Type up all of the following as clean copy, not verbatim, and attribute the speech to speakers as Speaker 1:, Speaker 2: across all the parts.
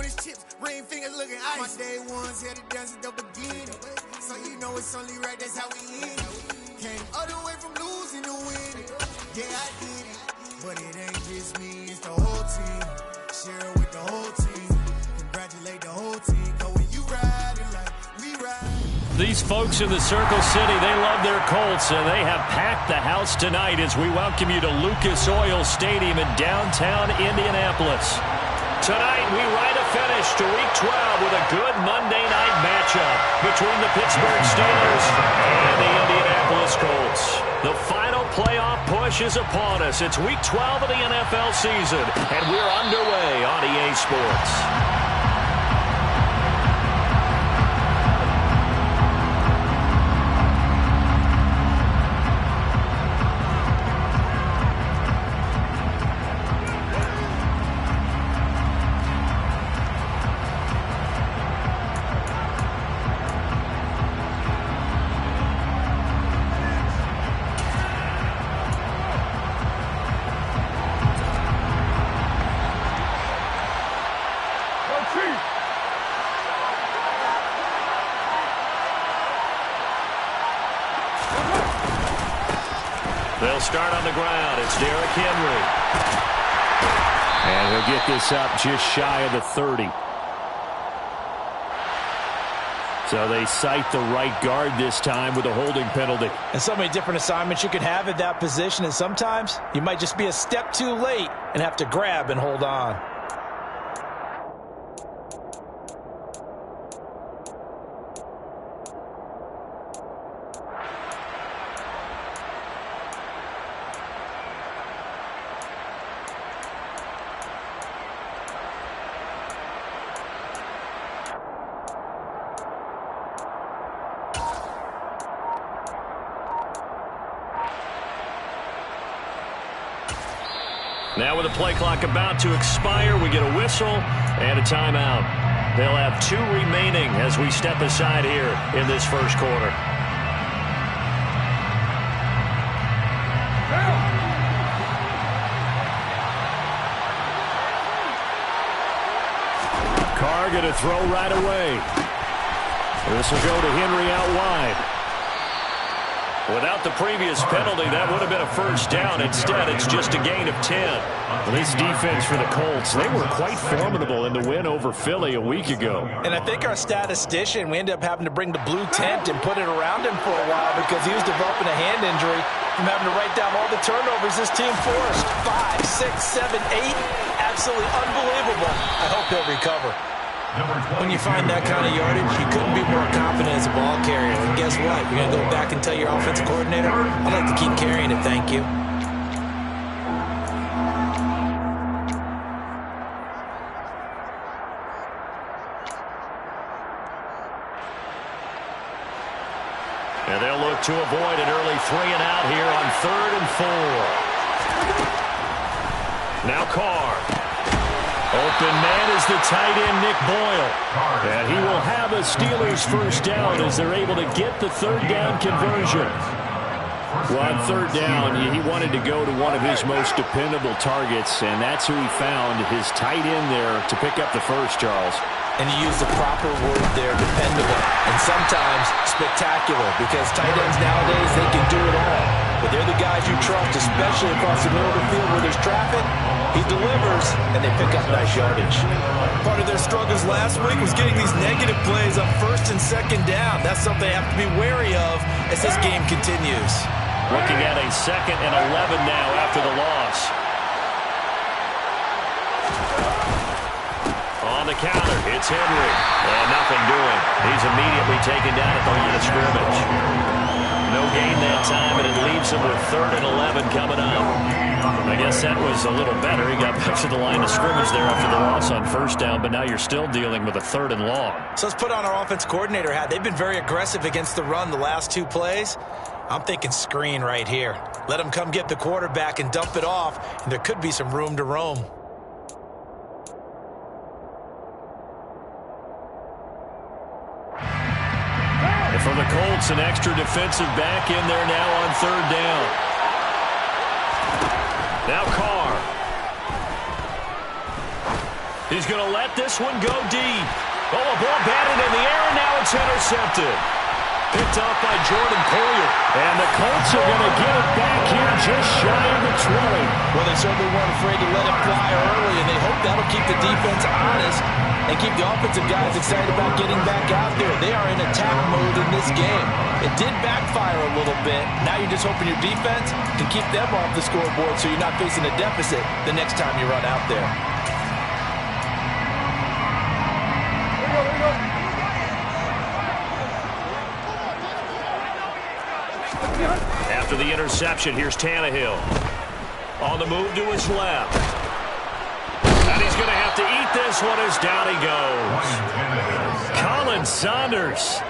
Speaker 1: on his chips, ring fingers looking ice. My day ones here to dance at the beginning, so you know it's only right, that's how we end. Came all the way from losing to winning. Yeah, I did it, but it ain't just me, it's the whole team. Share it with the whole team. Congratulate the whole team, cause when you ride it like we ride.
Speaker 2: These folks in the Circle City, they love their Colts, and they have packed the house tonight as we welcome you to Lucas Oil Stadium in downtown Indianapolis. Tonight, we ride a finish to Week 12 with a good Monday night matchup between the Pittsburgh Steelers and the Indianapolis Colts. The final playoff push is upon us. It's Week 12 of the NFL season, and we're underway on EA Sports. They'll start on the ground. It's Derrick Henry. And he'll get this up just shy of the 30. So they cite the right guard this time with a holding penalty.
Speaker 3: And so many different assignments you could have at that position, and sometimes you might just be a step too late and have to grab and hold on.
Speaker 2: Now with the play clock about to expire, we get a whistle and a timeout. They'll have 2 remaining as we step aside here in this first quarter. Carr going to throw right away. This will go to Henry out wide. Without the previous penalty, that would have been a first down. Instead, it's just a gain of 10. This defense for the Colts, they were quite formidable in the win over Philly a week ago.
Speaker 3: And I think our statistician, we ended up having to bring the blue tent and put it around him for a while because he was developing a hand injury from having to write down all the turnovers this team forced. 5, 6, 7, 8. Absolutely unbelievable. I hope he'll recover. When you find that kind of yardage, you couldn't be more confident as a ball carrier. And guess what? You're going to go back and tell your offensive coordinator, I'd like to keep carrying it, thank you.
Speaker 2: And they'll look to avoid an early 3 and out here on 3rd and 4. Now Carr. Open man is the tight end, Nick Boyle. And he will have a Steelers first down as they're able to get the 3rd down conversion. Well, on 3rd down, he wanted to go to one of his most dependable targets, and that's who he found, his tight end there, to pick up the first, Charles.
Speaker 3: And you use the proper word there, dependable, and sometimes spectacular, because tight ends nowadays, they can do it all. But they're the guys you trust, especially across the middle of the field where there's traffic. He delivers, and they pick up nice yardage.
Speaker 4: Part of their struggles last week was getting these negative plays on 1st and 2nd down. That's something they have to be wary of as this game continues.
Speaker 2: Looking at a 2nd and 11 now after the loss. On the counter, it's Henry. And nothing doing. He's immediately taken down at the line of scrimmage. No gain that time, and it leaves him with 3rd and 11 coming up. I guess that was a little better. He got back to the line of scrimmage there after the loss on 1st down, but now you're still dealing with a 3rd and long.
Speaker 3: So let's put on our offense coordinator hat. They've been very aggressive against the run the last 2 plays. I'm thinking screen right here. Let him come get the quarterback and dump it off, and there could be some room to roam.
Speaker 2: And for the Colts, an extra defensive back in there now on 3rd down. Now Carr. He's going to let this one go deep. Oh, a ball batted in the air, and now it's intercepted. Picked off by Jordan Poyer. And the Colts are going to get it back here just shy of the 20.
Speaker 3: Well, they certainly weren't afraid to let it fly early, and they hope that'll keep the defense honest and keep the offensive guys excited about getting back out there. They are in attack mode in this game. It did backfire a little bit. Now you're just hoping your defense can keep them off the scoreboard so you're not facing a deficit the next time you run out there.
Speaker 2: After the interception, here's Tannehill. On the move to his left. And he's going to have to eat this one as down he goes. Colin Saunders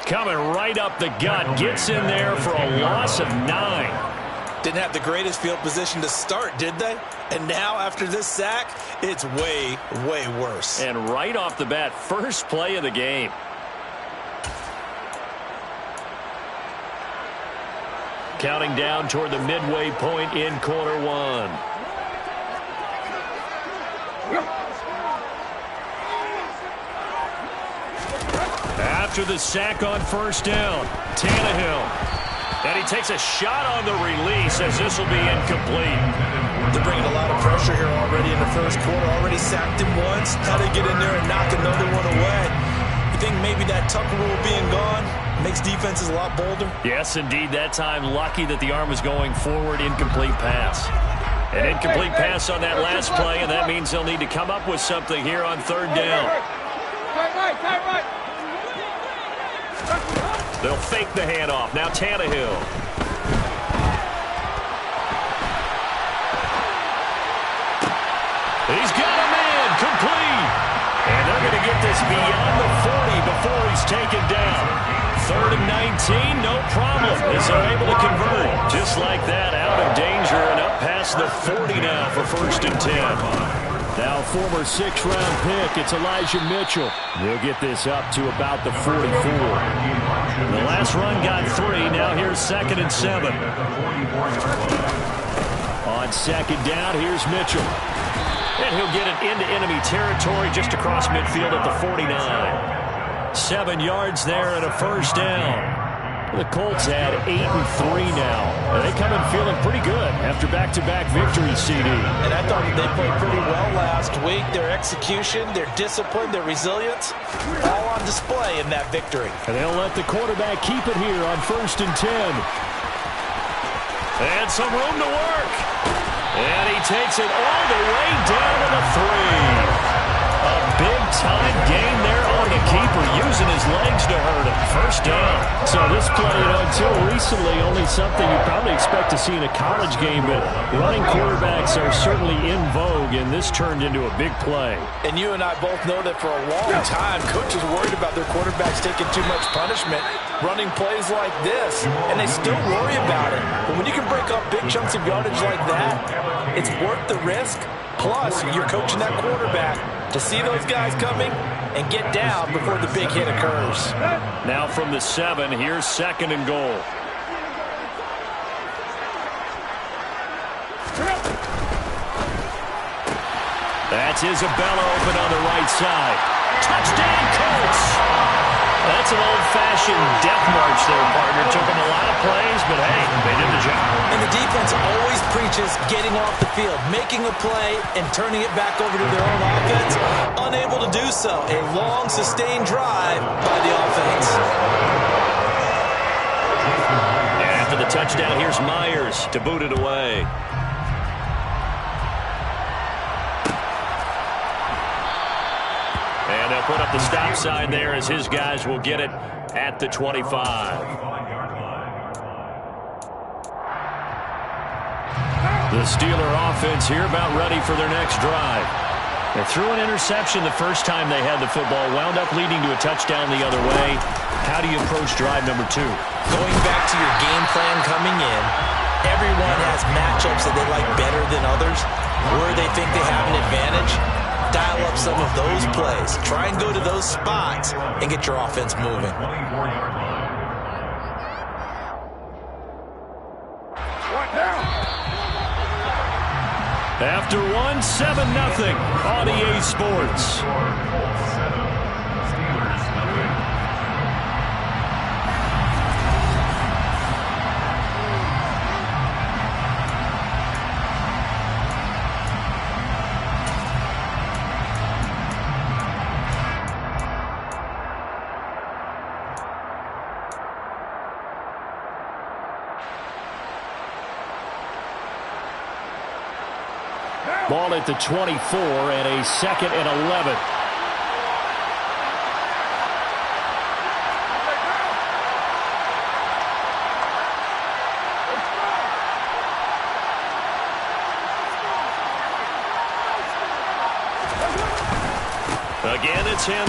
Speaker 2: coming right up the gut. Gets in there for a loss of 9.
Speaker 4: Didn't have the greatest field position to start, did they? And now, after this sack, it's way, way worse.
Speaker 2: And right off the bat, first play of the game. Counting down toward the midway point in quarter one. After the sack on first down, Tannehill. And he takes a shot on the release as this will be incomplete.
Speaker 4: They're bringing a lot of pressure here already in the first quarter. Already sacked him once. How to get in there and knock another one away. You think maybe that Tucker rule being gone makes defenses a lot bolder?
Speaker 2: Yes, indeed. That time, lucky that the arm was going forward. Incomplete pass. An incomplete pass on that last play, and that means they'll need to come up with something here on third down. They'll fake the handoff. Now Tannehill. He's got a man. Complete. And they're going to get this beyond the 40 before he's taken down. 3rd and 19, no problem, as they're able to convert. Just like that, out of danger and up past the 40 now for 1st and 10. Now former 6th-round pick, it's Elijah Mitchell. They'll get this up to about the 44. The last run got 3, now here's 2nd and 7. On 2nd down, here's Mitchell. And he'll get it into enemy territory just across midfield at the 49. 7 yards there and a 1st down. The Colts had 8-3 now. And they come in feeling pretty good after back-to-back victories, CD.
Speaker 3: And I thought that they played pretty well last week. Their execution, their discipline, their resilience, all on display in that victory.
Speaker 2: And they'll let the quarterback keep it here on 1st and 10. And some room to work. And he takes it all the way down to the 3. A big-time gain there on the keeper, using his legs to hurt him. 1st down.
Speaker 5: So this play, until recently, only something you probably expect to see in a college game, but running quarterbacks are certainly in vogue, and this turned into a big play.
Speaker 3: And you and I both know that for a long time, coaches worried about their quarterbacks taking too much punishment, running plays like this, and they still worry about it. But when you can break up big chunks of yardage like that, it's worth the risk. Plus, you're coaching that quarterback to see those guys coming and get down before the big hit occurs.
Speaker 2: Now from the 7, here's 2nd and goal. That's Isabella open on the right side. Touchdown, Colts! That's an old-fashioned death march there, partner. Took them a lot of plays, but hey, they did the job.
Speaker 3: And the defense always preaches getting off the field, making a play, and turning it back over to their own offense. Unable to do so. A long, sustained drive by the offense.
Speaker 2: And after the touchdown, here's Myers to boot it away. And they'll put up the stop sign there as his guys will get it at the 25. The Steeler offense here about ready for their next drive. They threw an interception the first time they had the football, wound up leading to a touchdown the other way. How do you approach drive number 2?
Speaker 3: Going back to your game plan coming in, everyone has matchups that they like better than others, where they think they have an advantage. Dial up some of those plays. Try and go to those spots and get your offense moving.
Speaker 2: After one, 7-0 on EA Sports. Ball at the 24 and a 2nd and 11. Again, it's Henry.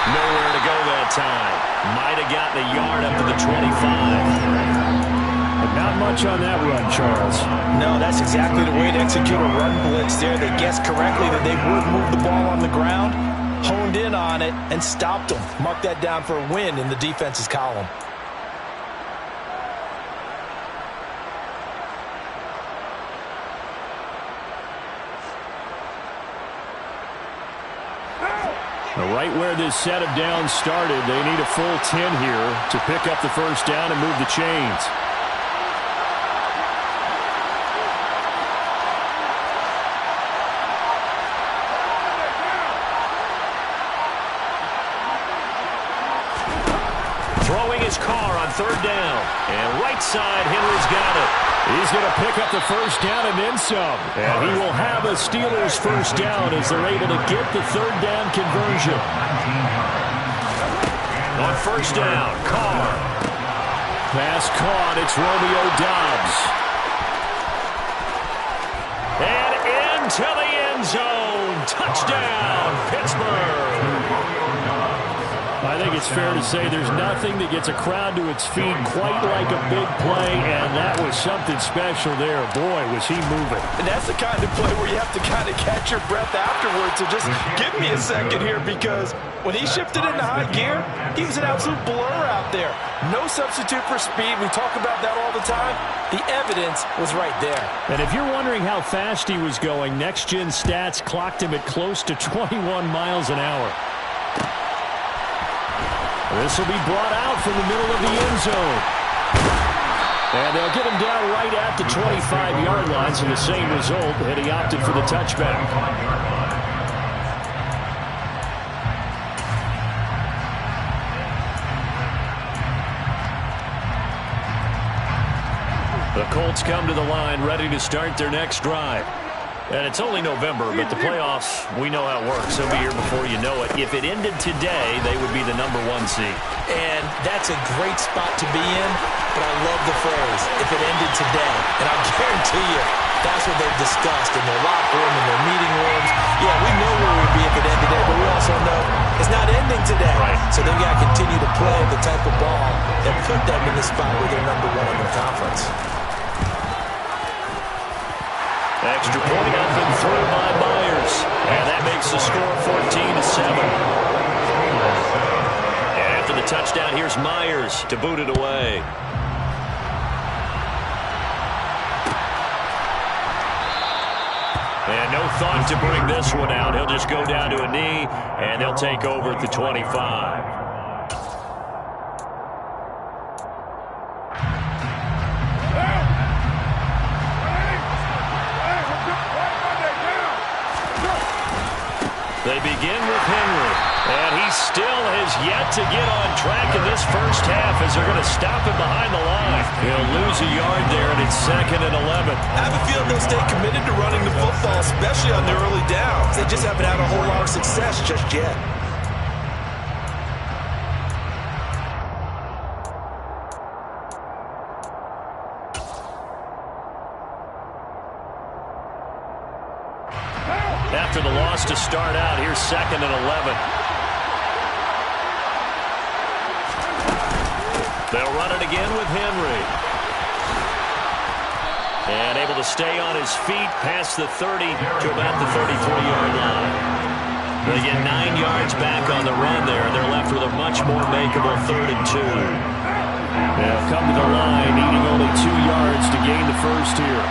Speaker 2: Nowhere to go that time. Might have gotten a yard up to the 25.
Speaker 5: Not much on that run, Charles.
Speaker 3: No, that's exactly the way to execute a run blitz there. They guessed correctly that they would move the ball on the ground, honed in on it, and stopped them. Mark that down for a win in the defense's column.
Speaker 5: Right where this set of downs started, they need a full 10 here to pick up the first down and move the chains.
Speaker 2: Throwing his car on 3rd down. And right side, Henry's got it.
Speaker 5: He's going to pick up the first down and then some. And he will have a Steelers first down as they're able to get the 3rd down conversion.
Speaker 2: On 1st down, Carr.
Speaker 5: Pass caught. It's Romeo Doubs.
Speaker 2: And into the end zone. Touchdown, Pittsburgh.
Speaker 5: I think it's fair to say there's nothing that gets a crowd to its feet quite like a big play, and that was something special there. Boy, was he moving.
Speaker 3: And that's the kind of play where you have to kind of catch your breath afterwards. So just give me a second here, because when he shifted into high gear, he was an absolute blur out there. No substitute for speed. We talk about that all the time. The evidence was right there.
Speaker 5: And if you're wondering how fast he was going, Next Gen Stats clocked him at close to 21 miles an hour. This will be brought out from the middle of the end zone. And they'll get him down right at the 25-yard line, so the same result, and he opted for the touchback.
Speaker 2: The Colts come to the line ready to start their next drive. And it's only November, but the playoffs, we know how it works. They'll be here before you know it. If it ended today, they would be the #1 seed.
Speaker 3: And that's a great spot to be in, but I love the phrase, if it ended today. And I guarantee you, that's what they've discussed in their locker room, in their meeting rooms. Yeah, we know where we'd be if it ended today, but we also know it's not ending today.
Speaker 2: Right.
Speaker 3: So they've got to continue to play the type of ball that put them in the spot where they're #1 in their conference.
Speaker 2: Extra point up and through by Myers. And that makes the score 14-7. And after the touchdown, here's Myers to boot it away. And no thought to bring this one out. He'll just go down to a knee, and they'll take over at the 25. They begin with Henry, and he still has yet to get on track in this first half as they're going to stop him behind the line. He'll lose a yard there, and it's 2nd and 11.
Speaker 4: I have a feeling they'll stay committed to running the football, especially on their early downs.
Speaker 3: They just haven't had a whole lot of success just yet.
Speaker 2: After the loss to start out, here's 2nd and 11. They'll run it again with Henry. And able to stay on his feet past the 30 to about the 33-yard line. They get 9 yards back on the run there, and they're left with a much more makeable 3rd and 2.
Speaker 5: They'll come to the line, needing only 2 yards to gain the first here.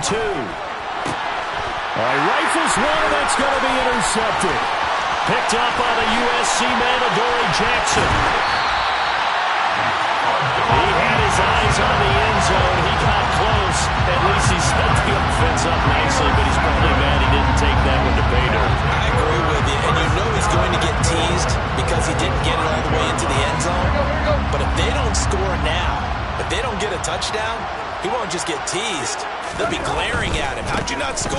Speaker 2: and 2.
Speaker 5: He rifles one, and that's going to be intercepted.
Speaker 2: Picked up by the USC man, Adoree Jackson. He had his eyes on the end zone. He got close. At least he set the offense up nicely, but he's probably mad he didn't take that one to pay dirt.
Speaker 3: I agree with you, and you know he's going to get teased because he didn't get it all the way into the end zone. But if they don't score now, if they don't get a touchdown, he won't just get teased. They'll be glaring at him. How'd you not score?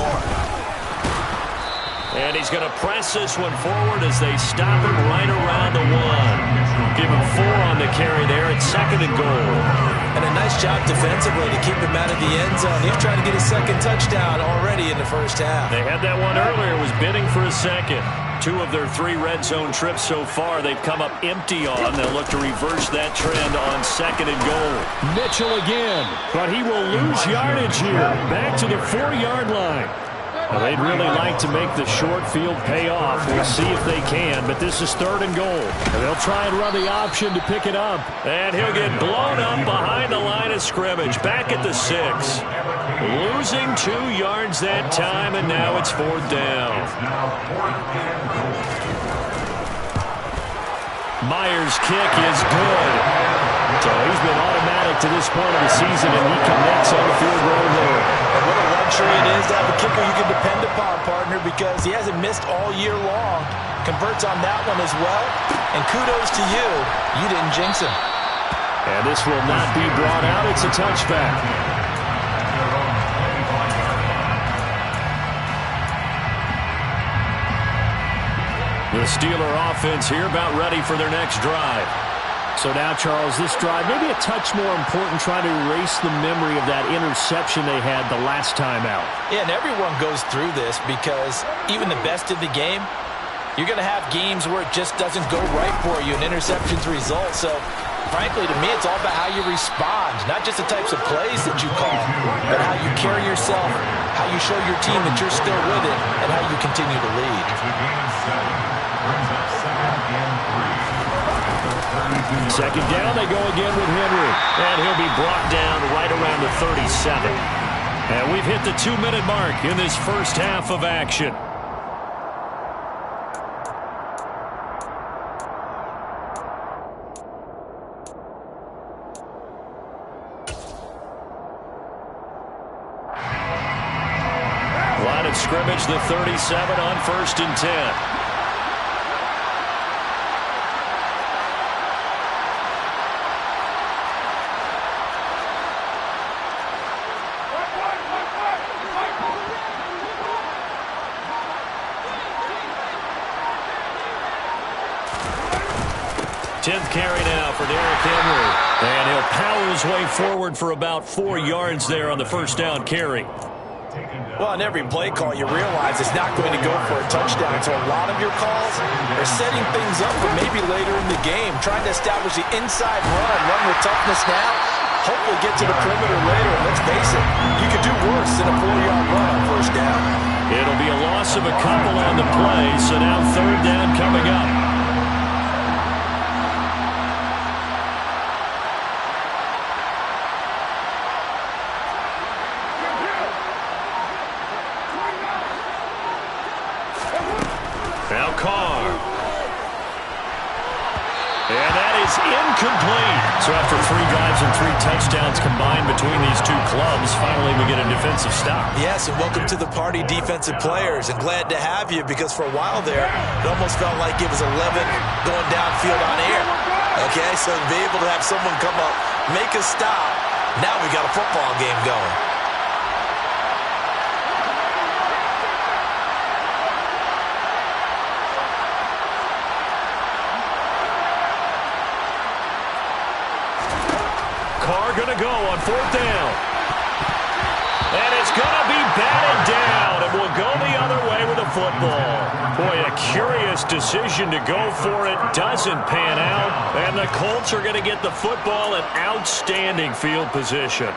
Speaker 2: And he's going to press this one forward as they stop him right around the 1. Give him 4 on the carry there. It's 2nd and goal.
Speaker 3: And a nice job defensively to keep him out of the end zone. He's trying to get his 2nd touchdown already in the first half.
Speaker 2: They had that one earlier. Was bidding for a 2nd. 2 of their 3 red zone trips so far they've come up empty on. They'll look to reverse that trend on 2nd and goal.
Speaker 5: Mitchell again, but he will lose yardage here. Back to the 4-yard line. Well, they'd really like to make the short field pay off. We'll see if they can, but this is 3rd and goal. And they'll try and run the option to pick it up.
Speaker 2: And he'll get blown up behind the line of scrimmage. Back at the 6. Losing 2 yards that time, and now it's 4th down. Myers' kick is good.
Speaker 5: So he's been automatic to this point of the season, and he connects on the field goal there.
Speaker 3: And what a luxury it is to have a kicker you can depend upon, partner, because he hasn't missed all year long. Converts on that one as well. And kudos to you. You didn't jinx him.
Speaker 5: And this will not be brought out. It's a touchback.
Speaker 2: The Steeler offense here about ready for their next drive.
Speaker 5: So now, Charles, this drive maybe a touch more important, trying to erase the memory of that interception they had the last time out.
Speaker 3: Yeah, and everyone goes through this because even the best of the game, you're going to have games where it just doesn't go right for you and interceptions result. So, frankly, to me, it's all about how you respond, not just the types of plays that you call, but how you carry yourself, how you show your team that you're still with it, and how you continue to lead.
Speaker 5: Second down, they go again with Henry.
Speaker 2: And he'll be brought down right around the 37. And we've hit the 2-minute mark in this first half of action. Line of scrimmage, the 37 on 1st and 10. Carry now for Derrick Henry. And he'll power his way forward for about 4 yards there on the first down carry.
Speaker 3: Well, on every play call, you realize it's not going to go for a touchdown. So a lot of your calls are setting things up for maybe later in the game, trying to establish the inside run with toughness now, hopefully get to the perimeter later. And let's face it, you could do worse than a 4-yard run on first down.
Speaker 2: It'll be a loss of a couple on the play, so now 3rd down coming up. Incomplete. So after 3 drives and 3 touchdowns combined between these two clubs, finally we get a defensive stop.
Speaker 3: Yes, and welcome to the party, defensive players. And glad to have you, because for a while there, it almost felt like it was 11 going downfield on air. Okay, so to be able to have someone come up, make a stop, now we got a football game going.
Speaker 2: Going to go on 4th down. And it's going to be batted down, and will go the other way with the football. Boy, a curious decision to go for it. Doesn't pan out, and the Colts are going to get the football in outstanding field position.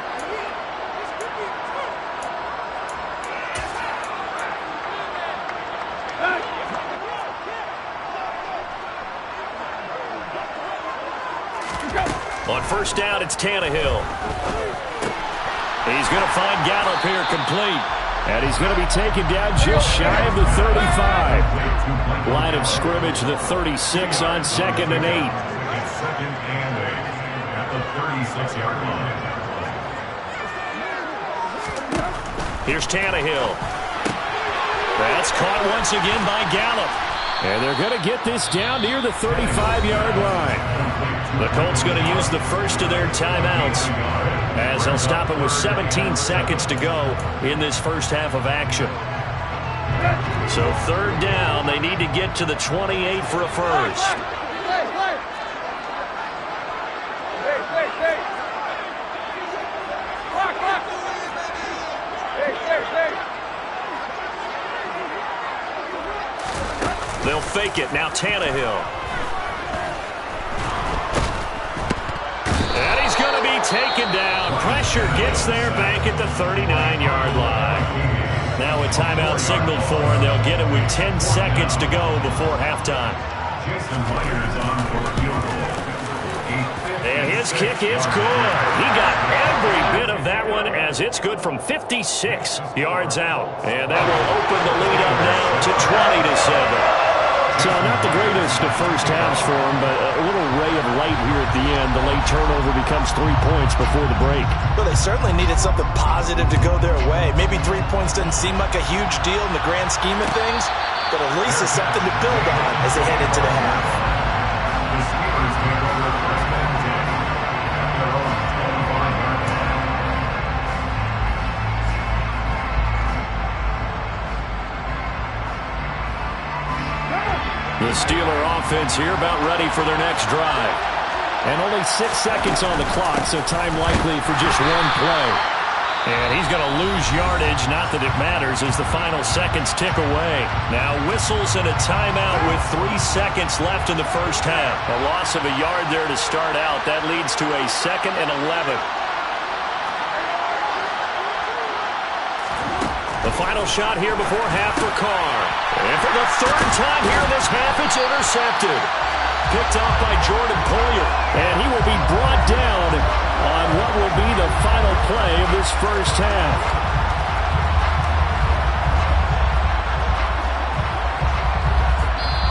Speaker 2: On first down, it's Tannehill. He's going to find Gallup here complete. And he's going to be taken down just shy of the 35. Line of scrimmage, the 36 on 2nd and 8.
Speaker 6: Second and 8 at the 36-yard line.
Speaker 2: Here's Tannehill. That's caught once again by Gallup. And they're going to get this down near the 35-yard line. The Colts going to use the first of their timeouts as they'll stop it with 17 seconds to go in this first half of action. So 3rd down, they need to get to the 28 for a first. They'll fake it. Now Tannehill. And he's going to be taken down. Pressure gets there back at the 39-yard line. Now a timeout signaled for, and they'll get it with 10 seconds to go before halftime. And his kick is good. He got every bit of that one as it's good from 56 yards out. And that will open the lead up now to 20-7.
Speaker 5: So not the greatest of first halves for him, but a little ray of light here at the end. The late turnover becomes 3 points before the break.
Speaker 3: Well, they certainly needed something positive to go their way. Maybe 3 points doesn't seem like a huge deal in the grand scheme of things, but at least it's something to build on as they head into the half.
Speaker 6: The Steelers take over first and 10 at their own 25-yard line.
Speaker 2: The Steeler offense here about ready for their next drive.
Speaker 5: And only 6 seconds on the clock, so time likely for just one play.
Speaker 2: And he's going to lose yardage, not that it matters, as the final seconds tick away. Now whistles and a timeout with 3 seconds left in the first half. A loss of a yard there to start out. That leads to a 2nd and 11. The final shot here before half for Carr. And for the 3rd time here in this half, it's intercepted. Picked off by Jordan Poyer. And he will be brought down on what will be the final play of this first half.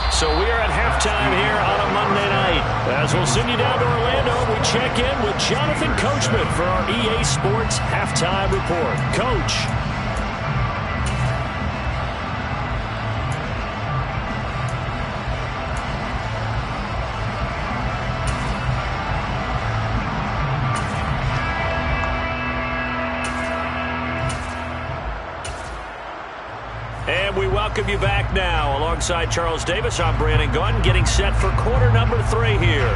Speaker 2: So we are at halftime here on a Monday night. As we'll send you down to Orlando, we check in with Jonathan Coachman for our EA Sports Halftime Report. Coach. And we welcome you back now. Alongside Charles Davis, I'm Brandon Gunn, getting set for quarter number 3 here.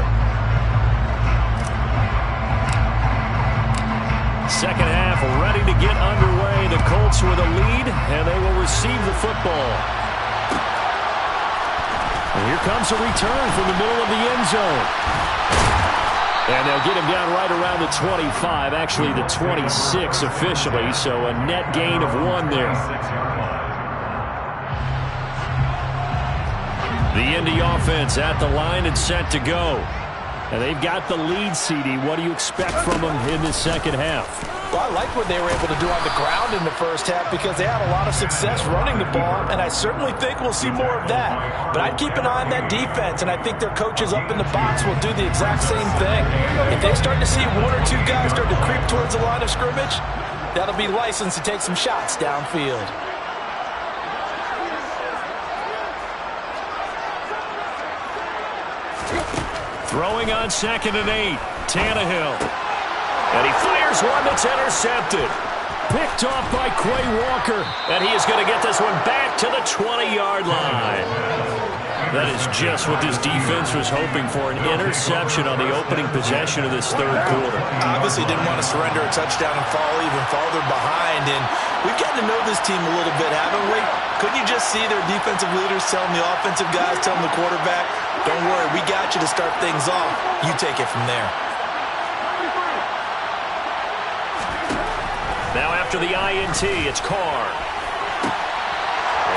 Speaker 2: Second half ready to get underway. The Colts with a lead, and they will receive the football. And here comes a return from the middle of the end zone. And they'll get him down right around the 25, actually the 26 officially, so a net gain of 1 there. The Indy offense at the line and set to go. And they've got the lead, CD. What do you expect from them in this second half?
Speaker 3: Well, I like what they were able to do on the ground in the first half because they had a lot of success running the ball, and I certainly think we'll see more of that. But I'd keep an eye on that defense, and I think their coaches up in the box will do the exact same thing. If they start to see 1 or 2 guys start to creep towards the line of scrimmage, that'll be licensed to take some shots downfield.
Speaker 2: Throwing on 2nd and 8, Tannehill. And he fires one that's intercepted. Picked off by Quay Walker. And he is going to get this one back to the 20-yard line. That is just what this defense was hoping for, an interception on the opening possession of this 3rd quarter.
Speaker 3: Obviously didn't want to surrender a touchdown and fall even farther behind. And we've gotten to know this team a little bit, haven't we? Couldn't you just see their defensive leaders telling the offensive guys, telling the quarterback, don't worry, we got you to start things off. You take it from there.
Speaker 2: Now after the INT, it's Carr.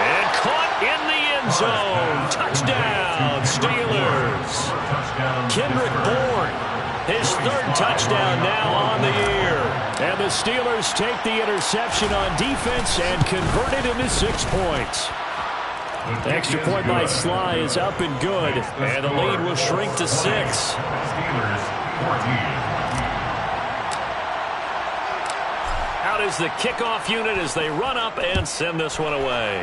Speaker 2: And caught in the end zone. Touchdown, Steelers. Kendrick Bourne His third touchdown now on the year. And the Steelers take the interception on defense and convert it into 6 points. The extra point by Sly is up and good, and the lead will shrink to 6.
Speaker 6: Steelers 14.
Speaker 2: Out is the kickoff unit as they run up and send this one away.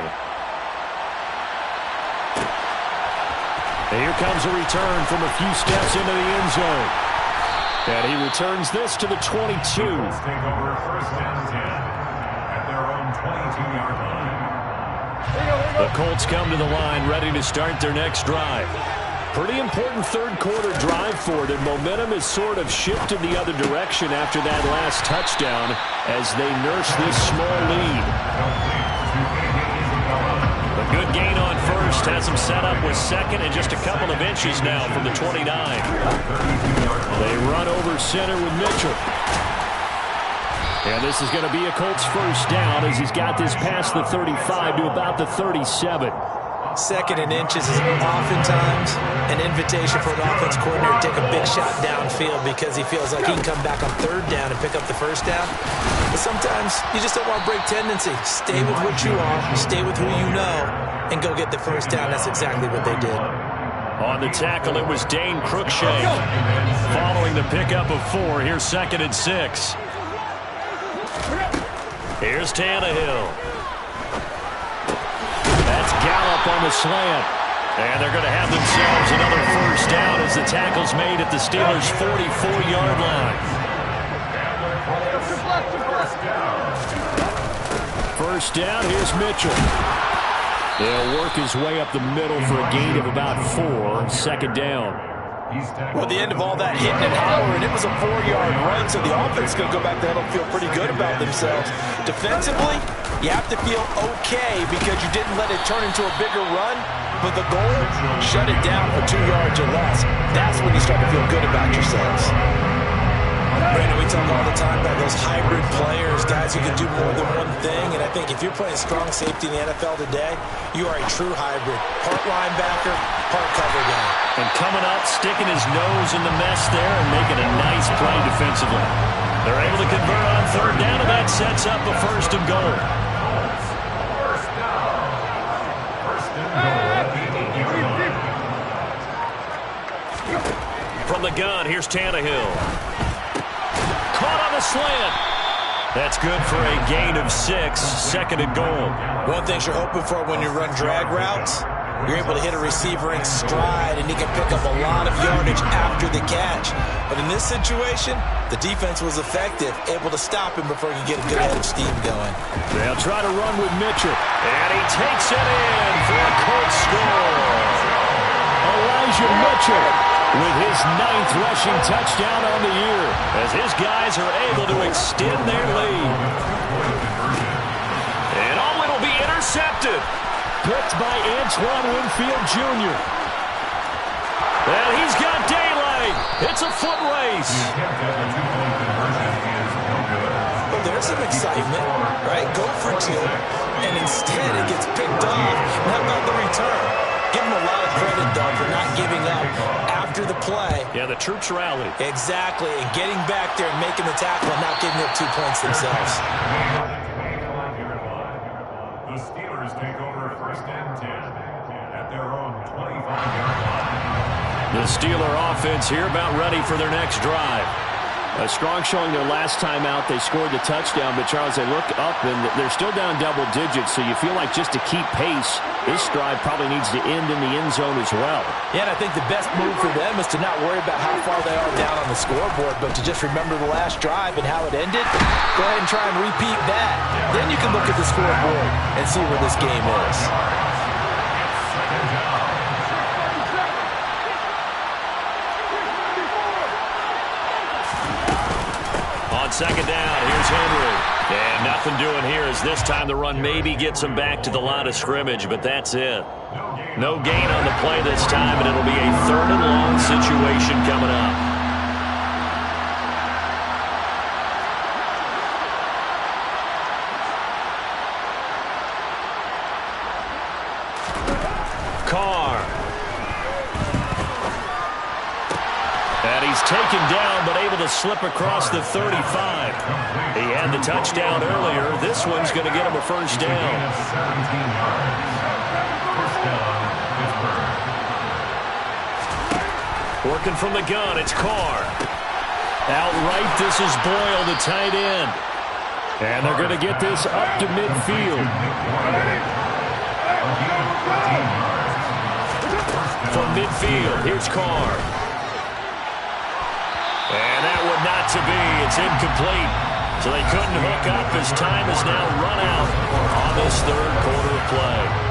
Speaker 2: And here comes a return from a few steps into the end zone. And he returns this to the 22.
Speaker 6: Eagles take over first and 10 at their own 22-yard line.
Speaker 2: The Colts come to the line ready to start their next drive. Pretty important third quarter drive for them. Momentum has sort of shifted the other direction after that last touchdown as they nurse this small lead. A good gain on first has them set up with second and just a couple of inches now from the 29. They run over center with Mitchell. And this is going to be a Colts first down as he's got this past the 35 to about the 37.
Speaker 3: Second and inches is oftentimes an invitation for an offense coordinator to take a big shot downfield because he feels like he can come back on third down and pick up the first down. But sometimes you just don't want to break tendency. Stay with what you are, stay with who you know, and go get the first down. That's exactly what they did.
Speaker 2: On the tackle, it was Dane Cruikshank. Following the pickup of 4, here's 2nd and 6. Here's Tannehill. That's Gallup on the slant. And they're going to have themselves another first down as the tackle's made at the Steelers' 44-yard line. First down, here's Mitchell. He'll work his way up the middle for a gain of about 4. Second down.
Speaker 3: Well, at the end of all that hitting and hollering, it was a 4-yard run, so the offense is going to go back there and feel pretty good about themselves. Defensively, you have to feel okay because you didn't let it turn into a bigger run, but the goal, shut it down for 2 yards or less. That's when you start to feel good about yourselves. Brandon, we talk all the time about those hybrid players, guys who can do more than one thing, and I think if you're playing strong safety in the NFL today, you are a true hybrid. Part linebacker, part cover guy.
Speaker 2: And coming up, sticking his nose in the mess there and making a nice play defensively. They're able to convert on third down, and that sets up a first and goal.
Speaker 6: First down. First and goal.
Speaker 2: From the gun, here's Tannehill. Caught on the slant. That's good for a gain of 6. 2nd and goal.
Speaker 3: One thing you're hoping for when you run drag routes, you're able to hit a receiver in stride, and he can pick up a lot of yardage after the catch. But in this situation, the defense was effective, able to stop him before he could get a good head of steam going.
Speaker 2: They'll try to run with Mitchell. And he takes it in for a Colts score. Elijah Mitchell with his 9th rushing touchdown on the year as his guys are able to extend their lead. And oh, it'll be intercepted. Picked by Antoine Winfield Jr. And he's got daylight. It's a foot race.
Speaker 3: Well, there's some excitement, right? Go for 2, and instead it gets picked off. How about the return? Give him a lot of credit, though, for not giving up after the play.
Speaker 2: Yeah, the troops rallied.
Speaker 3: Exactly, and getting back there and making the tackle and not giving up 2 points themselves.
Speaker 6: The Steelers take over first and 10 at their own 25-yard line.
Speaker 2: The Steeler offense here about ready for their next drive. A strong showing their last time out. They scored the touchdown, but Charles, they look up and they're still down double digits, so you feel like just to keep pace, this drive probably needs to end in the end zone as well.
Speaker 3: Yeah, and I think the best move for them is to not worry about how far they are down on the scoreboard, but to just remember the last drive and how it ended. Go ahead and try and repeat that. Then you can look at the scoreboard and see where this game is.
Speaker 2: On second down, here's Henry. And nothing doing here as this time the run maybe gets him back to the line of scrimmage, but that's it. No gain on the play this time, and it'll be a 3rd and long situation coming up. Carr. And he He's taken down, but able to slip across the 35. He had the touchdown earlier. This one's going to get him a first down.
Speaker 6: 17 yards. First down, Pittsburgh.
Speaker 2: Working from the gun, it's Carr. Outright, this is Boyle, the tight end. And they're going to get this up to midfield. From midfield, here's Carr. And that would not to be. It's incomplete. So they couldn't hook up as time has now run out on this third quarter of play.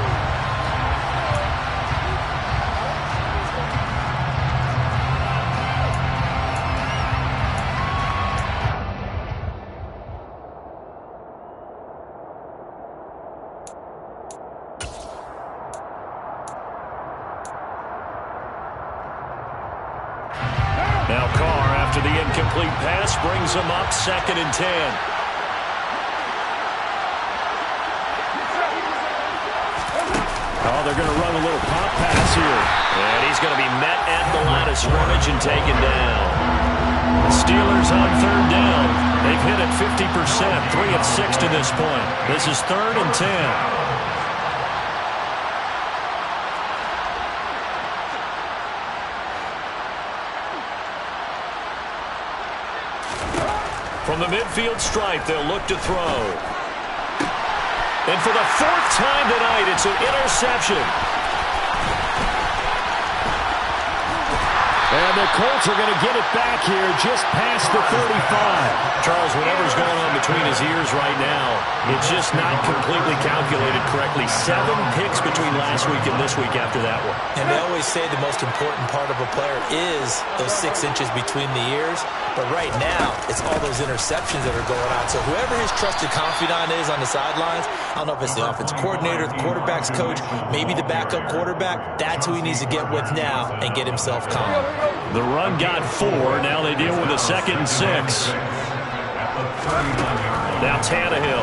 Speaker 2: Now Carr, after the incomplete pass, brings him up 2nd and 10. Oh, they're going to run a little pop pass here. And he's going to be met at the line of scrimmage and taken down. The Steelers on 3rd down. They've hit it 50%, 3 of 6 to this point. This is 3rd and 10. From the midfield stripe, they'll look to throw. And for the 4th time tonight, it's an interception. And the Colts are going to get it back here just past the 35. Charles, whatever's going on between his ears right now, it's just not completely calculated correctly. 7 picks between last week and this week after that one.
Speaker 3: And they always say the most important part of a player is those 6 inches between the ears. But right now, it's all those interceptions that are going on. So whoever his trusted confidant is on the sidelines, I don't know if it's the offensive coordinator, the quarterback's coach, maybe the backup quarterback, that's who he needs to get with now and get himself calm.
Speaker 2: The run got 4. Now they deal with a 2nd and 6. Now Tannehill.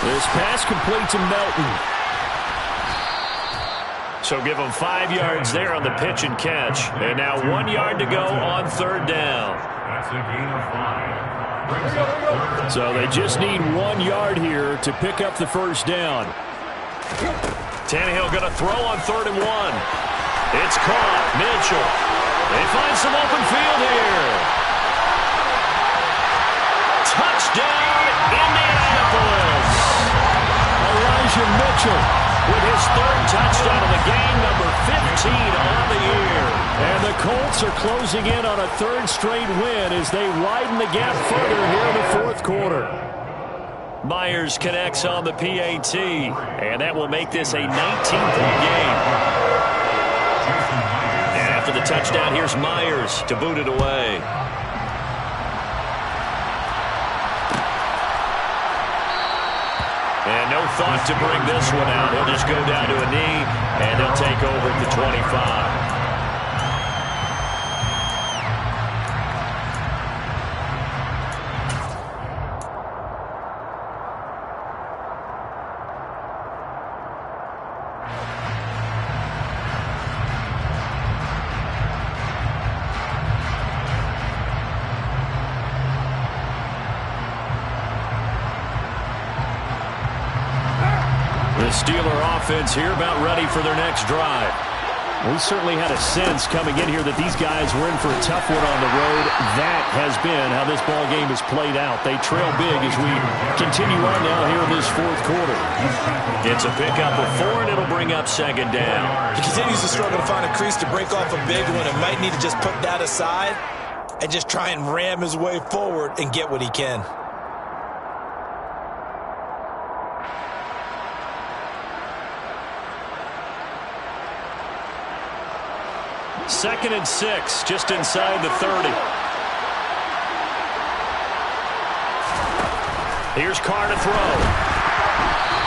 Speaker 2: This pass complete to Melton. So give him 5 yards there on the pitch and catch. And now 1 yard to go on 3rd down.
Speaker 6: That's a gain of 5.
Speaker 5: So they just need 1 yard here to pick up the first down.
Speaker 2: Tannehill going to throw on 3rd and 1. It's caught. Mitchell. They find some open field here. Touchdown, Indianapolis.
Speaker 5: Elijah Mitchell
Speaker 2: with his 3rd touchdown of the game, number 15 on the year.
Speaker 5: And the Colts are closing in on a 3rd straight win as they widen the gap further here in the 4th quarter.
Speaker 2: Myers connects on the PAT, and that will make this a 19-point game. And after the touchdown, here's Myers to boot it away. And no thought to bring this one out. He'll just go down to a knee, and they'll take over at the 25. Steeler offense here about ready for their next drive.
Speaker 5: We certainly had a sense coming in here that these guys were in for a tough one on the road. That has been how this ball game has played out. They trail big as we continue on now here in this 4th quarter.
Speaker 2: It's a pickup of 4, and it'll bring up 2nd down.
Speaker 3: He continues to struggle to find a crease to break off a big one and might need to just put that aside and just try and ram his way forward and get what he can.
Speaker 2: 2nd and 6, just inside the 30. Here's Carr to throw.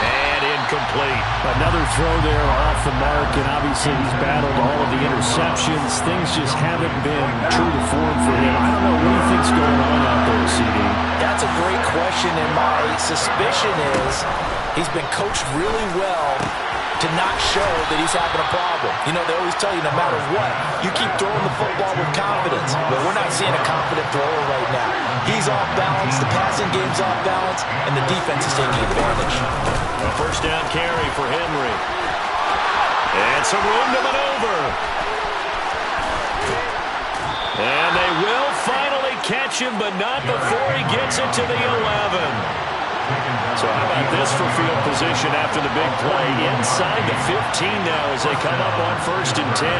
Speaker 2: And incomplete.
Speaker 5: Another throw there off the mark, and obviously he's battled all of the interceptions. Things just haven't been true to form for him. I don't know what he thinks going on out there, CD.
Speaker 3: That's a great question, and my suspicion is he's been coached really well to to not show that he's having a problem. You know, they always tell you no matter what, you keep throwing the football with confidence. But we're not seeing a confident thrower right now. He's off balance, the passing game's off balance, and the defense is taking advantage.
Speaker 2: A first down carry for Henry. And some room to maneuver. And they will finally catch him, but not before he gets it to the 11. So how about this for field position after the big play? Inside the 15 now as they come up on 1st and 10.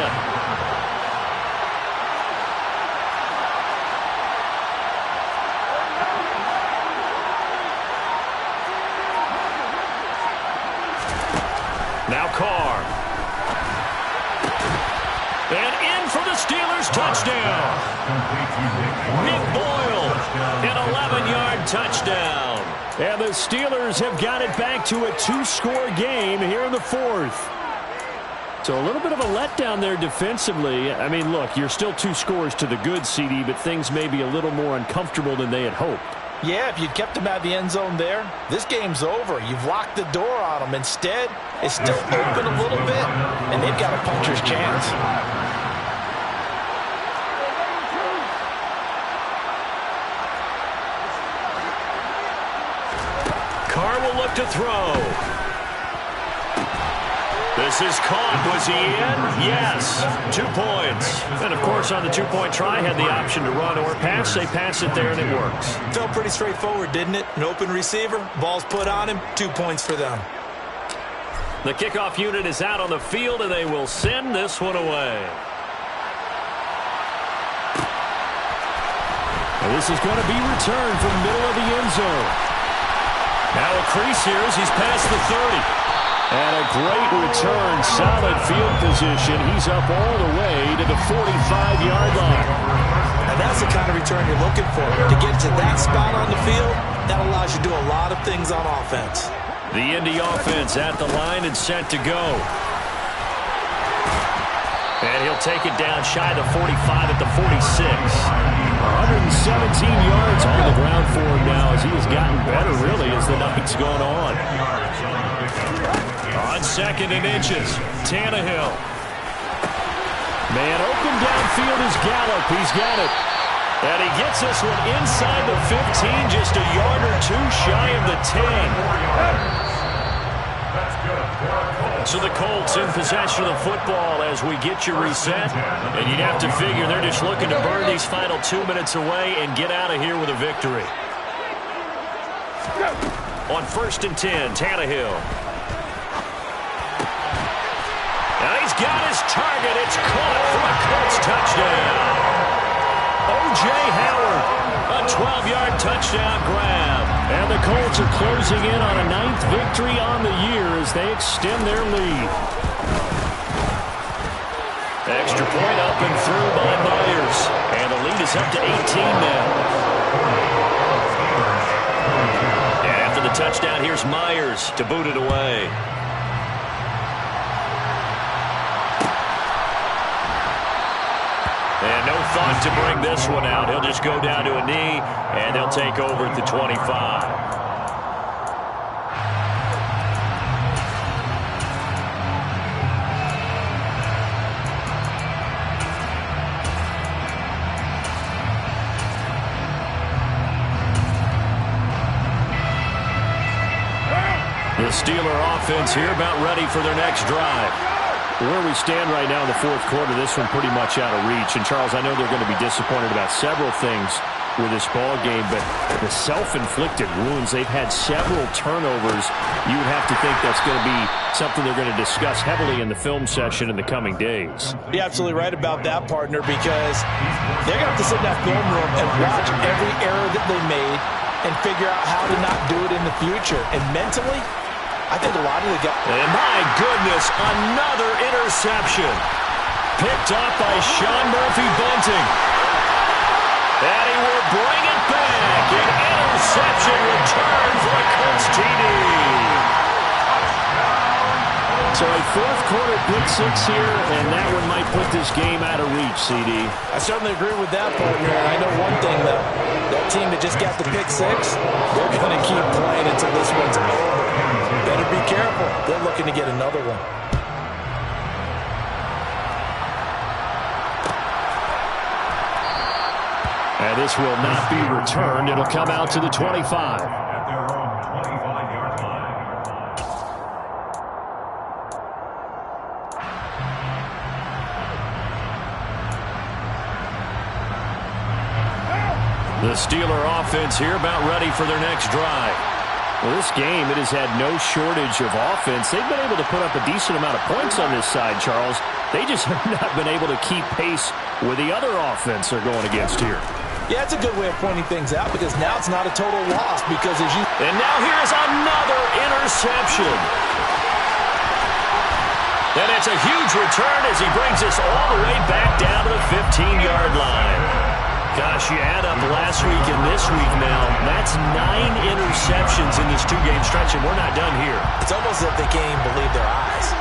Speaker 2: Now Carr. And in for the Steelers touchdown. Nick Boyle, an 11-yard touchdown. And the Steelers have got it back to a 2-score game here in the 4th. So a little bit of a letdown there defensively. I mean, look, you're still 2 scores to the good, CD, but things may be a little more uncomfortable than they had hoped.
Speaker 3: Yeah, if you'd kept him out of the end zone there, this game's over. You've locked the door on him. Instead, it's still open a little bit, and they've got a puncher's chance.
Speaker 2: Carr will look to throw. This is caught. Was he in? Yes. 2 points. And, of course, on the 2-point try, had the option to run or pass. They pass it there, and it works.
Speaker 4: Felt pretty straightforward, didn't it? An open receiver, ball's put on him, 2 points for them.
Speaker 2: The kickoff unit is out on the field, and they will send this one away.
Speaker 5: And this is going to be returned from the middle of the end zone.
Speaker 2: Now a crease here as he's past the 30.
Speaker 5: And a great return, solid field position. He's up all the way to the 45-yard line.
Speaker 4: And that's the kind of return you're looking for. To get to that spot on the field, that allows you to do a lot of things on offense.
Speaker 2: The Indy offense at the line and set to go. And he'll take it down shy of the 45 at the 46.
Speaker 5: 117 yards on the ground for him now as he has gotten better, really, as the night's gone on.
Speaker 2: On 2nd and inches, Tannehill.
Speaker 5: Man open downfield is Gallup. He's got it.
Speaker 2: And he gets this one inside the 15, just a yard or 2 shy of the 10. So the Colts in possession of the football as we get you reset. And you'd have to figure they're just looking to burn these final 2 minutes away and get out of here with a victory. On 1st and 10, Tannehill. Now he's got his target. It's caught for a Colts touchdown. O.J. Howard, a 12-yard touchdown grab.
Speaker 5: And the Colts are closing in on a 9th victory on the year as they extend their lead.
Speaker 2: Extra point up and through by Myers. And the lead is up to 18 now. And after the touchdown, here's Myers to boot it away. And no thought to bring this one out. He'll just go down to a knee, and they'll take over at the 25. The Steeler offense here about ready for their next drive.
Speaker 5: Where we stand right now in the 4th quarter, this one pretty much out of reach. And, Charles, I know they're going to be disappointed about several things with this ball game, but the self-inflicted wounds, they've had several turnovers. You would have to think that's going to be something they're going to discuss heavily in the film session in the coming days.
Speaker 3: You're absolutely right about that, partner, because they're going to have to sit in that film room and watch every error that they made and figure out how to not do it in the future. And mentally, I think a lot of the guys...
Speaker 2: And my goodness, another interception. Picked up by Sean Murphy-Bunting. And he will bring it back. An interception return for a Colts TD.
Speaker 5: So a 4th quarter pick 6 here, and that one might put this game out of reach, CD.
Speaker 3: I certainly agree with that, partner. And I know one thing, though. That team that just got the pick 6, they're going to keep playing until this one's over. Better be careful. They're looking to get another one.
Speaker 5: And this will not be returned. It'll come out to the 25.
Speaker 6: At their own 25-yard line.
Speaker 2: The Steeler offense here about ready for their next drive.
Speaker 5: Well, this game, it has had no shortage of offense. They've been able to put up a decent amount of points on this side, Charles. They just have not been able to keep pace with the other offense they're going against here.
Speaker 3: Yeah, it's a good way of pointing things out because now it's not a total loss because as you...
Speaker 2: And now here's another interception. And it's a huge return as he brings us all the way back down to the 15-yard line. Gosh, you add up last week and this week now, that's 9 interceptions in this two-game stretch, and we're not done here.
Speaker 3: It's almost as if they can't even believe their eyes.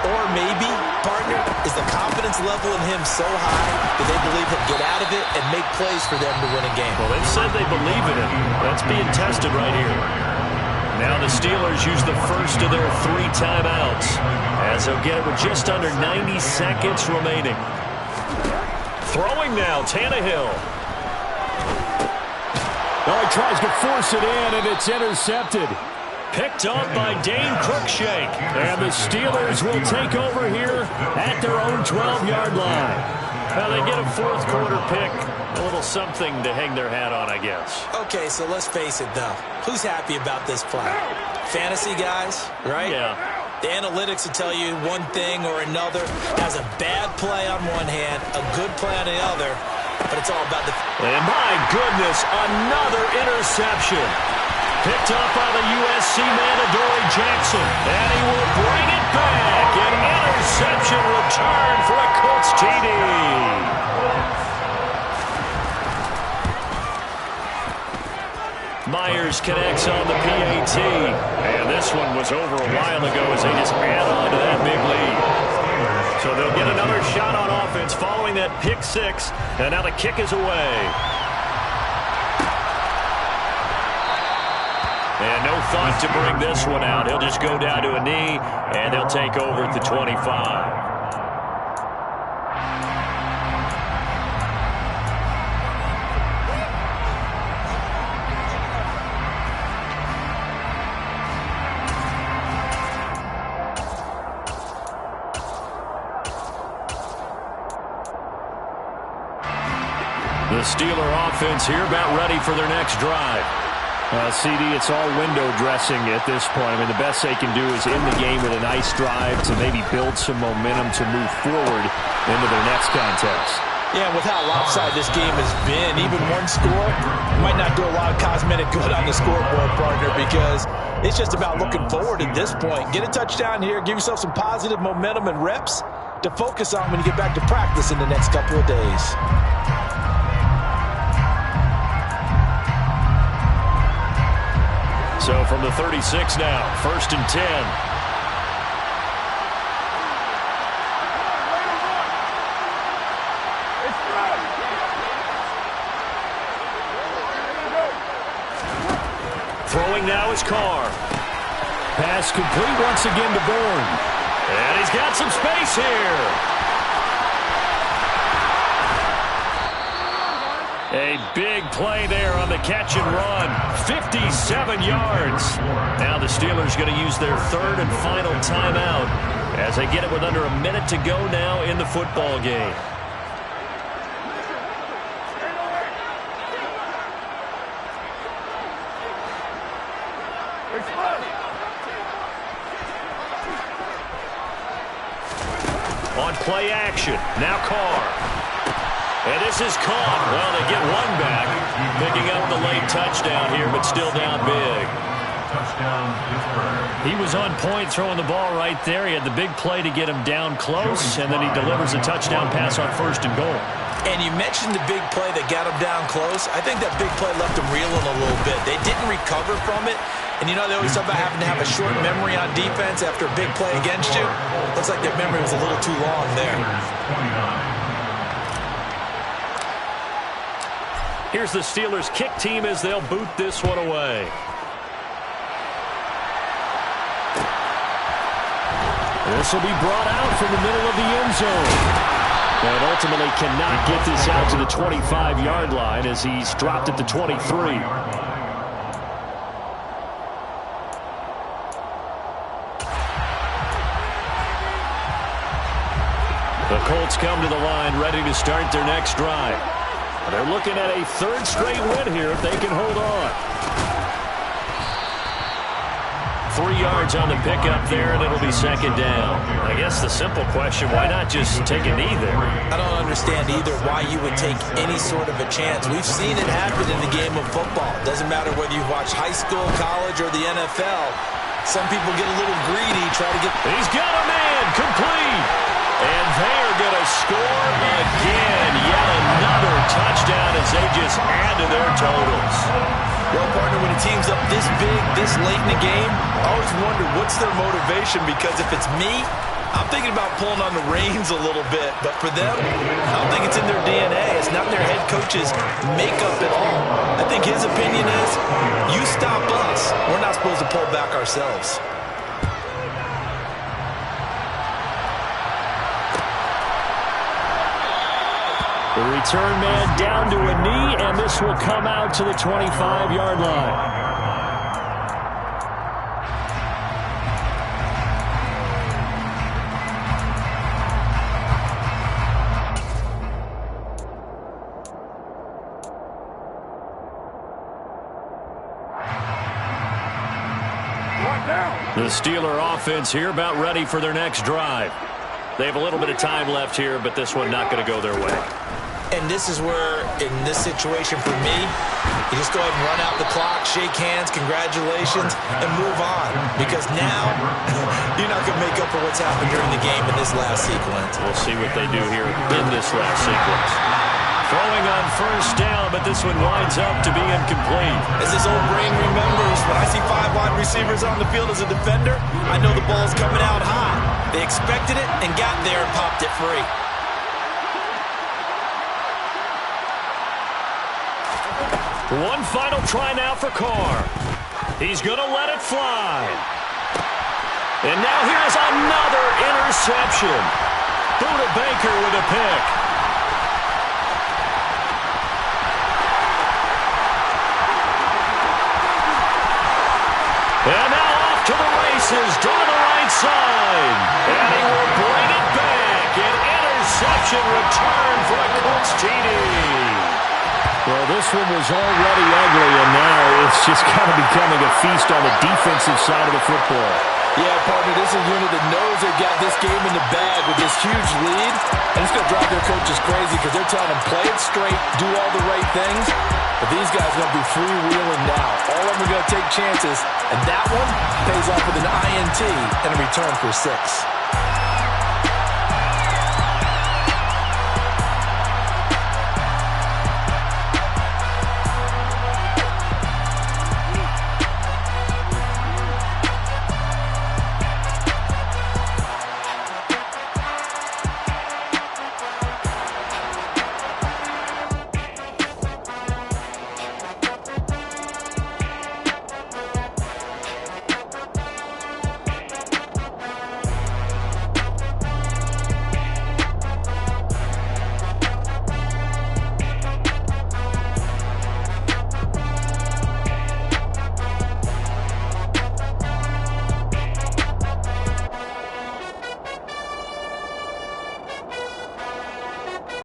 Speaker 3: Or maybe, partner, is the confidence level in him so high that they believe he'll get out of it and make plays for them to win a game.
Speaker 2: Well, they've said they believe in him. That's being tested right here. Now the Steelers use the first of their 3 timeouts as they'll get it with just under 90 seconds remaining. Throwing now, Tannehill.
Speaker 5: Oh, he tries to force it in, and it's intercepted.
Speaker 2: Picked up by Dane Cruikshank.
Speaker 5: And the Steelers will take over here at their own 12-yard line.
Speaker 2: Well, they get a fourth-quarter pick. A little something to hang their hat on, I guess.
Speaker 3: Okay, so let's face it, though. Who's happy about this play? Fantasy guys, right?
Speaker 2: Yeah.
Speaker 3: The analytics will tell you one thing or another. Has a bad play on one hand, a good play on the other. But it's all about the...
Speaker 2: And my goodness, another interception. Picked up by the USC man, Adoree Jackson. And he will bring it back. An interception return for a Colts TD. Myers connects on the PAT. And this one was over a while ago as they just add on to that big lead. So they'll get another shot on offense following that pick 6. And now the kick is away. And no thought to bring this one out. He'll just go down to a knee, and they'll take over at the 25. The Steeler offense here about ready for their next drive.
Speaker 5: CD, it's all window dressing at this point. I mean, the best they can do is end the game with a nice drive to maybe build some momentum to move forward into their next contest.
Speaker 3: Yeah, with how lopsided this game has been, even one score might not do a lot of cosmetic good on the scoreboard, partner, because it's just about looking forward at this point. Get a touchdown here, give yourself some positive momentum and reps to focus on when you get back to practice in the next couple of days.
Speaker 2: So from the 36 now, 1st and 10. Throwing now is Carr.
Speaker 5: Pass complete once again to Bourne.
Speaker 2: And he's got some space here. A big play there on the catch and run. 57 yards. Now the Steelers going to use their 3rd and final timeout as they get it with under a minute to go now in the football game. On play action. Now Carr. And this is caught. Well, they get one back. Picking up the late touchdown here, but still down big.
Speaker 6: Touchdown, Pittsburgh.
Speaker 2: He was on point throwing the ball right there. He had the big play to get him down close, and then he delivers a touchdown pass on 1st and goal.
Speaker 3: And you mentioned the big play that got him down close. I think that big play left him reeling a little bit. They didn't recover from it. And you know, they always talk about having to have a short memory on defense after a big play against you. Looks like their memory was a little too long there.
Speaker 6: 29.
Speaker 2: Here's the Steelers kick team as they'll boot this one away.
Speaker 5: This will be brought out from the middle of the end zone. And ultimately cannot get this out to the 25-yard line as he's dropped at the 23. The Colts come to the line ready to start their next drive. They're looking at a third straight win here if they can hold on. 3 yards on the pickup there, and it'll be second down. I guess the simple question, why not just take a knee there?
Speaker 3: I don't understand either why you would take any sort of a chance. We've seen it happen in the game of football. Doesn't matter whether you've watched high school, college, or the NFL. Some people get a little greedy, try to get...
Speaker 5: He's got a man, complete. And they are going to score again. Yet another touchdown as they just add to their totals.
Speaker 3: Well, partner, when a team's up this big, this late in the game, I always wonder what's their motivation, because if it's me, I'm thinking about pulling on the reins a little bit. But for them, I don't think it's in their DNA. It's not their head coach's makeup at all. I think his opinion is, you stop us. We're not supposed to pull back ourselves.
Speaker 5: The return man down to a knee, and this will come out to the 25-yard line. The Steeler offense here about ready for their next drive. They have a little bit of time left here, but this one not going to go their way.
Speaker 3: And this is where, in this situation for me, you just go ahead and run out the clock, shake hands, congratulations, and move on. Because now, you're not going to make up for what's happened during the game in this last sequence.
Speaker 5: We'll see what they do here in this last sequence. Throwing on first down, but this one winds up to be incomplete.
Speaker 3: As this old brain remembers, when I see 5 wide receivers on the field as a defender, I know the ball's coming out high. They expected it and got there and popped it free.
Speaker 5: One final try now for Carr. He's going to let it fly. And now here's another interception. Buda Baker with a pick. And now off to the races, draw the right side. And he will bring it back. An interception return for a Colts TD. Well, this one was already ugly, and now it's just kind of becoming a feast on the defensive side of the football.
Speaker 3: Yeah, partner, this is a unit that knows they got this game in the bag with this huge lead, and it's going to drive their coaches crazy because they're telling them play it straight, do all the right things, but these guys are going to be freewheeling now. All of them are going to take chances, and that one pays off with an INT and a return for 6.